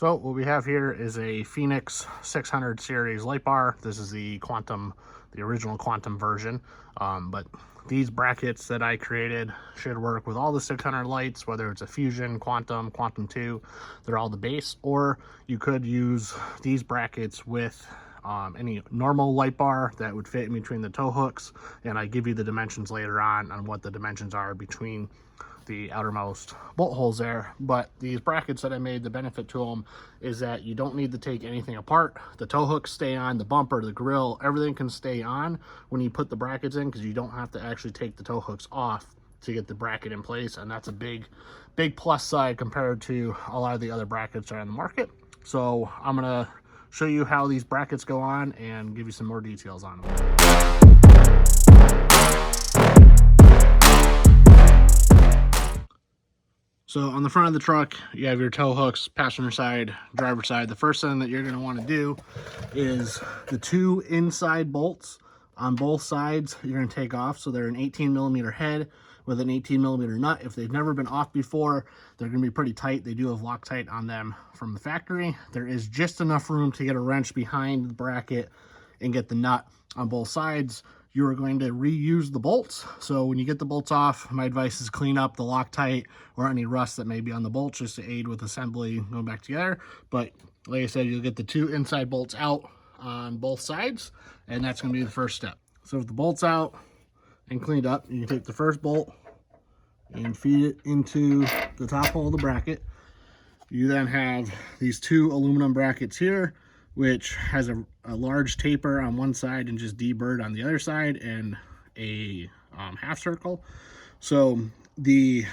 So what we have here is a Feniex 600 series light bar. This is the original quantum version. But these brackets that I created should work with all the 600 lights, whether it's a Fusion, Quantum, Quantum 2, they're all the base, or you could use these brackets with any normal light bar that would fit in between the tow hooks. And I give you the dimensions later on what the dimensions are between the outermost bolt holes there. But these brackets that I made, the benefit to them is that you don't need to take anything apart. The tow hooks stay on, the bumper, the grill, everything can stay on when you put the brackets in, because you don't have to actually take the tow hooks off to get the bracket in place. And that's a big plus side compared to a lot of the other brackets that are on the market. So I'm gonna show you how these brackets go on and give you some more details on them. So on the front of the truck, you have your tow hooks, passenger side, driver side. The first thing that you're going to want to do is the two inside bolts on both sides you're going to take off. So they're an 18mm head with an 18mm nut. If they've never been off before, they're going to be pretty tight. They do have Loctite on them from the factory. There is just enough room to get a wrench behind the bracket and get the nut on both sides. You are going to reuse the bolts. So when you get the bolts off, my advice is clean up the Loctite or any rust that may be on the bolts, just to aid with assembly going back together. But like I said, you'll get the two inside bolts out on both sides, and that's going to be the first step. So with the bolts out and cleaned up, you can take the first bolt and feed it into the top hole of the bracket. You then have these two aluminum brackets here, which has a large taper on one side and just D-bird on the other side, and a half circle. So the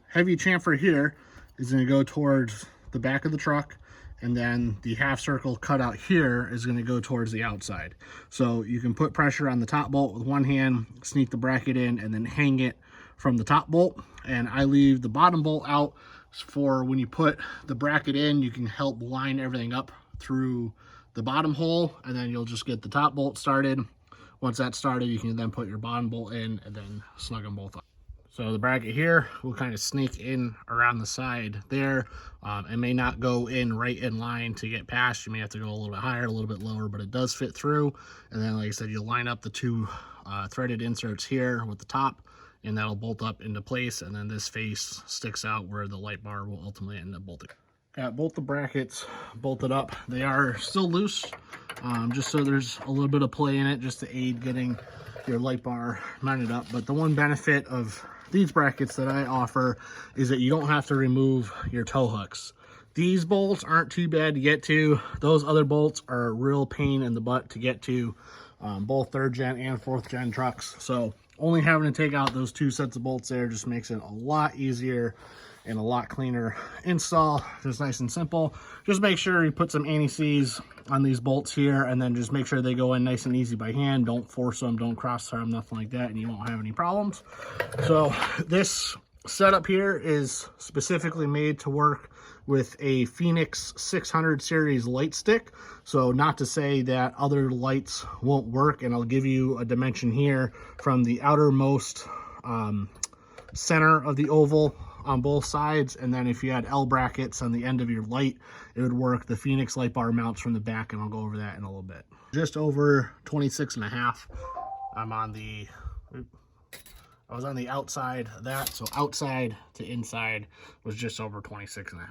heavy chamfer here is going to go towards the back of the truck, and then the half circle cutout here is going to go towards the outside. So you can put pressure on the top bolt with one hand, sneak the bracket in, and then hang it from the top bolt. And I leave the bottom bolt out for when you put the bracket in, you can help line everything up through the bottom hole, and then you'll just get the top bolt started. Once that's started, you can then put your bottom bolt in and then snug them both up. So the bracket here will kind of sneak in around the side there. It may not go in right in line to get past. You may have to go a little bit higher, a little bit lower, but it does fit through. And then, like I said, you line up the two threaded inserts here with the top, and that'll bolt up into place. And then this face sticks out where the light bar will ultimately end up bolting. Got both the brackets bolted up. They are still loose, just so there's a little bit of play in it, just to aid getting your light bar mounted up. But the one benefit of these brackets that I offer is that you don't have to remove your tow hooks. These bolts aren't too bad to get to. Those other bolts are a real pain in the butt to get to, both 3rd gen and 4th gen trucks. So only having to take out those two sets of bolts there just makes it a lot easier and a lot cleaner install. Just nice and simple. Just make sure you put some anti-seize on these bolts here, and then just make sure they go in nice and easy by hand. Don't force them, don't cross thread them, nothing like that, and you won't have any problems. So this setup here is specifically made to work with a Feniex 600 series light stick. So not to say that other lights won't work, and I'll give you a dimension here from the outermost center of the oval on both sides, and then if you had L brackets on the end of your light, it would work the Feniex light bar mounts from the back, and I'll go over that in a little bit. Just over 26.5. I'm on the I was on the outside of that, so outside to inside was just over 26.5.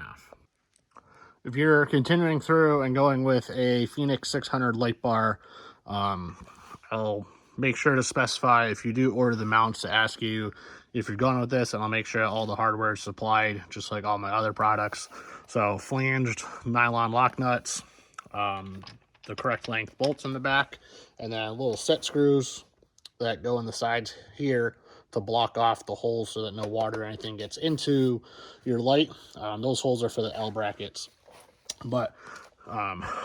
If you're continuing through and going with a Feniex 600 light bar, I'll make sure to specify, if you do order the mounts, to ask you if you're going with this, and I'll make sure all the hardware is supplied, just like all my other products. So flanged nylon lock nuts, the correct length bolts in the back, and then little set screws that go in the sides here to block off the holes so that no water or anything gets into your light. Those holes are for the L brackets. But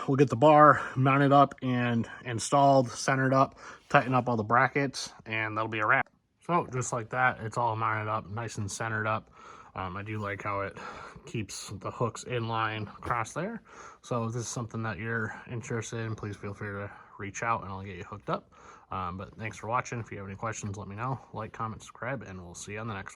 we'll get the bar mounted up and installed, centered up, tighten up all the brackets, and that'll be a wrap. So just like that, it's all mounted up, nice and centered up. I do like how it keeps the hooks in line across there. So if this is something that you're interested in, please feel free to reach out and I'll get you hooked up. But thanks for watching. If you have any questions, let me know. Like, comment, subscribe, and we'll see you on the next one.